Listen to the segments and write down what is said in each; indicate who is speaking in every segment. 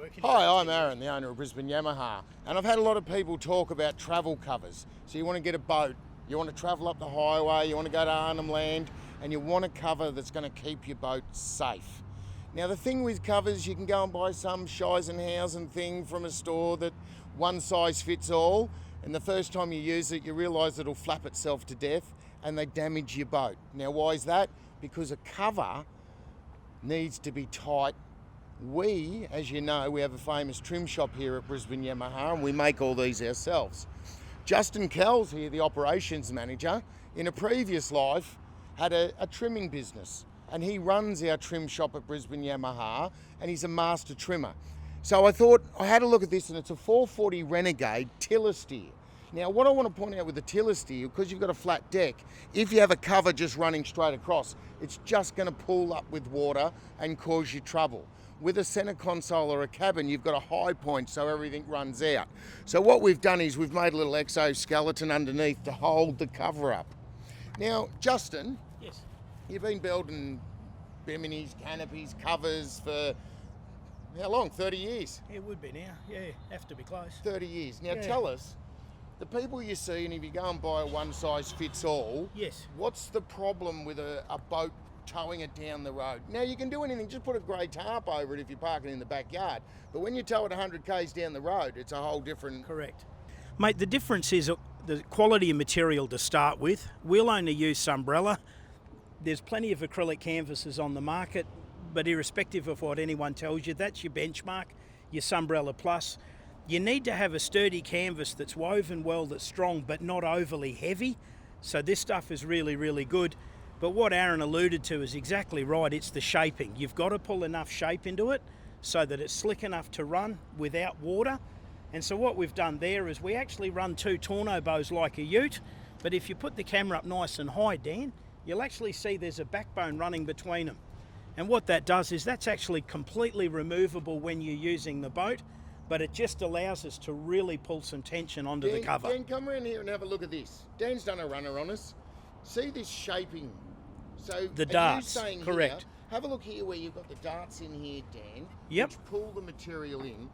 Speaker 1: working.
Speaker 2: Hi, I'm Aaron, the owner of Brisbane Yamaha, and I've had a lot of people talk about travel covers. So you want to get a boat, you want to travel up the highway, you want to go to Arnhem Land, and you want a cover that's going to keep your boat safe. Now the thing with covers, you can go and buy some Scheisenhausen thing from a store that one size fits all, and the first time you use it, you realise it'll flap itself to death and they damage your boat. Now why is that? Because a cover needs to be tight. We, as you know, we have a famous trim shop here at Brisbane Yamaha, and we make all these ourselves. Justin Kells here, the operations manager, in a previous life had a trimming business, and he runs our trim shop at Brisbane Yamaha, and he's a master trimmer. So I thought, I had a look at this, and it's a 440 Renegade tiller steer. Now what I want to point out with the tiller steer, because you've got a flat deck, if you have a cover just running straight across, it's just going to pull up with water and cause you trouble. With a center console or a cabin, you've got a high point so everything runs out. So what we've done is we've made a little exoskeleton underneath to hold the cover up. Now, Justin,
Speaker 1: Yes.
Speaker 2: you've been building biminis, canopies, covers for how long? 30 years?
Speaker 1: It would be now. Yeah, have to be close.
Speaker 2: 30 years. Now
Speaker 1: Yeah.
Speaker 2: tell us, the people you see, and if you go and buy a one size fits all,
Speaker 1: Yes.
Speaker 2: what's the problem with a boat towing it down the road? Now you can do anything, just put a grey tarp over it if you're parking in the backyard. But when you tow it 100 k's down the road, it's a whole different...
Speaker 1: Correct. Mate, the difference is the quality of material to start with. We'll only use Sunbrella. There's plenty of acrylic canvases on the market, but irrespective of what anyone tells you, that's your benchmark, your Sunbrella Plus. You need to have a sturdy canvas that's woven well, that's strong, but not overly heavy. So this stuff is really, really good. But what Aaron alluded to is exactly right. It's the shaping. You've got to pull enough shape into it so that it's slick enough to run without water. And so what we've done there is we actually run two torno bows like a ute. But if you put the camera up nice and high, Dan, you'll actually see there's a backbone running between them. And what that does is that's actually completely removable when you're using the boat, but it just allows us to really pull some tension onto the cover.
Speaker 2: Dan, come around here and have a look at this. Dan's done a runner on us. See this shaping. So
Speaker 1: The darts,
Speaker 2: you saying
Speaker 1: correct.
Speaker 2: Here, have a look here where you've got the darts in here, Dan,
Speaker 1: Yep.
Speaker 2: which pull the material in.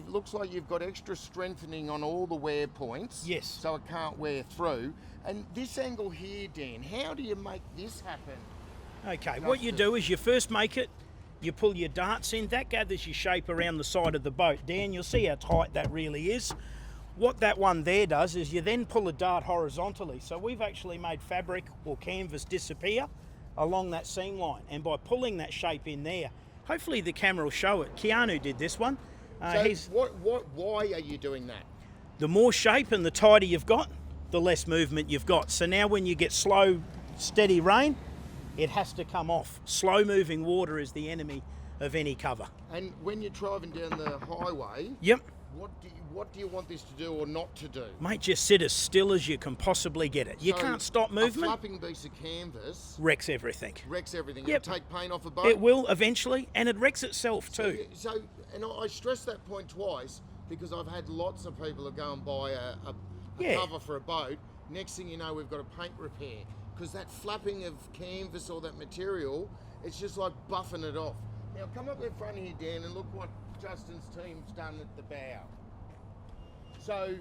Speaker 2: Looks like you've got extra strengthening on all the wear points.
Speaker 1: Yes.
Speaker 2: So it can't wear through. And this angle here, Dan, how do you make this happen?
Speaker 1: Okay, what you do is you first make it, you pull your darts in, that gathers your shape around the side of the boat. Dan, you'll see how tight that really is. What that one there does is you then pull a dart horizontally. So we've actually made fabric or canvas disappear along that seam line. And by pulling that shape in there, hopefully the camera will show it. Keanu did this one.
Speaker 2: So why are you doing that?
Speaker 1: The more shape and the tighter you've got, the less movement you've got. So now when you get slow, steady rain, it has to come off. Slow moving water is the enemy of any cover.
Speaker 2: And when you're driving down the highway,
Speaker 1: Yep.
Speaker 2: what do you want this to do or not to do?
Speaker 1: Mate, just sit as still as you can possibly get it. You
Speaker 2: So
Speaker 1: can't stop
Speaker 2: A
Speaker 1: movement.
Speaker 2: flapping piece of canvas
Speaker 1: Wrecks everything.
Speaker 2: wrecks everything.
Speaker 1: Yep.
Speaker 2: It'll take paint off a boat.
Speaker 1: It will eventually, and it wrecks itself too.
Speaker 2: So, and I stress that point twice because I've had lots of people that go and buy a
Speaker 1: Yeah.
Speaker 2: cover for a boat. Next thing you know, we've got a paint repair because that flapping of canvas or that material, it's just like buffing it off. Now come up in front here, Dan, and look what Justin's team's done at the bow. So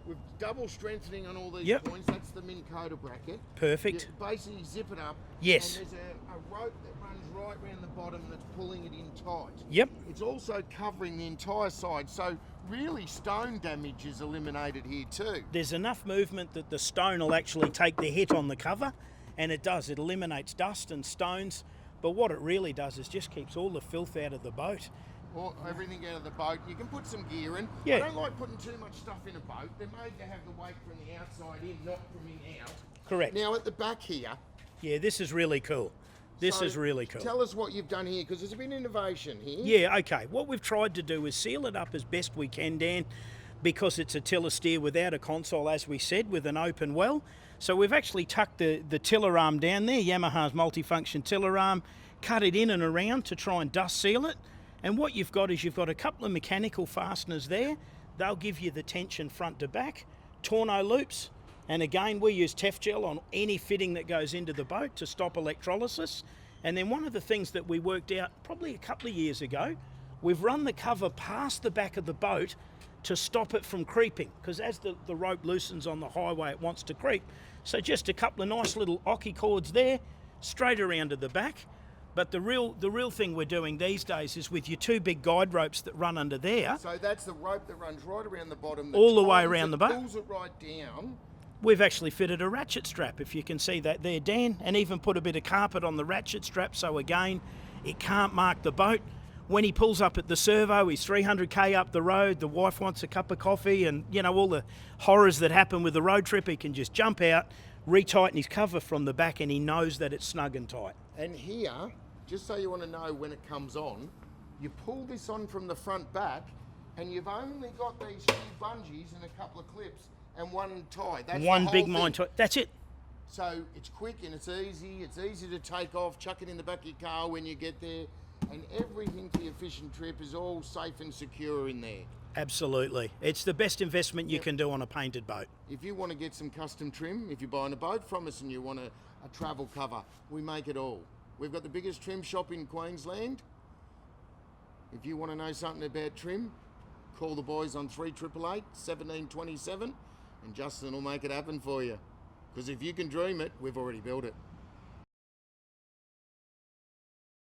Speaker 2: we've double strengthening on all these
Speaker 1: Yep.
Speaker 2: points. That's the Minn Kota bracket.
Speaker 1: Perfect.
Speaker 2: You basically zip it up.
Speaker 1: Yes.
Speaker 2: And there's a rope that runs right around the bottom that's pulling it in tight.
Speaker 1: Yep.
Speaker 2: It's also covering the entire side, so really stone damage is eliminated here too.
Speaker 1: There's enough movement that the stone will actually take the hit on the cover, and it does. It eliminates dust and stones, but what it really does is just keeps all the filth out of the boat.
Speaker 2: Or everything out of the boat. You can put some gear in.
Speaker 1: Yeah.
Speaker 2: I don't like putting too much stuff in a boat. They're made to have the weight from the outside in, not from in out.
Speaker 1: Correct.
Speaker 2: Now at the back here,
Speaker 1: Yeah, this is really cool. This
Speaker 2: so
Speaker 1: is really cool.
Speaker 2: Tell us what you've done here, because there's been innovation here.
Speaker 1: Yeah, okay. What we've tried to do is seal it up as best we can, Dan, because it's a tiller steer without a console, as we said, with an open well. So we've actually tucked the tiller arm down there, Yamaha's multifunction tiller arm, cut it in and around to try and dust seal it. And what you've got is you've got a couple of mechanical fasteners there. They'll give you the tension front to back, torno loops, and again we use Tef gel on any fitting that goes into the boat to stop electrolysis. And then one of the things that we worked out probably a couple of years ago We've run the cover past the back of the boat to stop it from creeping, because as the rope loosens on the highway, it wants to creep. So just a couple of nice little ocky cords there, straight around to the back. But the real thing we're doing these days is with your two big guide ropes that run under there.
Speaker 2: So that's the rope that runs right around the bottom.
Speaker 1: All the way around the boat.
Speaker 2: Pulls it right down.
Speaker 1: We've actually fitted a ratchet strap, if you can see that there, Dan, and even put a bit of carpet on the ratchet strap, so again, it can't mark the boat. When he pulls up at the servo, he's 300k up the road, the wife wants a cup of coffee, and you know, all the horrors that happen with the road trip, he can just jump out, retighten his cover from the back, and he knows that it's snug and tight.
Speaker 2: And here, just so you want to know when it comes on, you pull this on from the front back, and you've only got these few bungees and a couple of clips and one tie. That's
Speaker 1: one
Speaker 2: the
Speaker 1: big
Speaker 2: whole
Speaker 1: mine
Speaker 2: thing.
Speaker 1: tie. That's it.
Speaker 2: So it's quick and it's easy. It's easy to take off, chuck it in the back of your car when you get there, and everything for your fishing trip is all safe and secure in there.
Speaker 1: Absolutely. It's the best investment you can do on a painted boat.
Speaker 2: If you want to get some custom trim, if you're buying a boat from us and you want a travel cover, we make it all. We've got the biggest trim shop in Queensland. If you want to know something about trim, call the boys on 3888 1727 and Justin will make it happen for you. Because if you can dream it, we've already built it.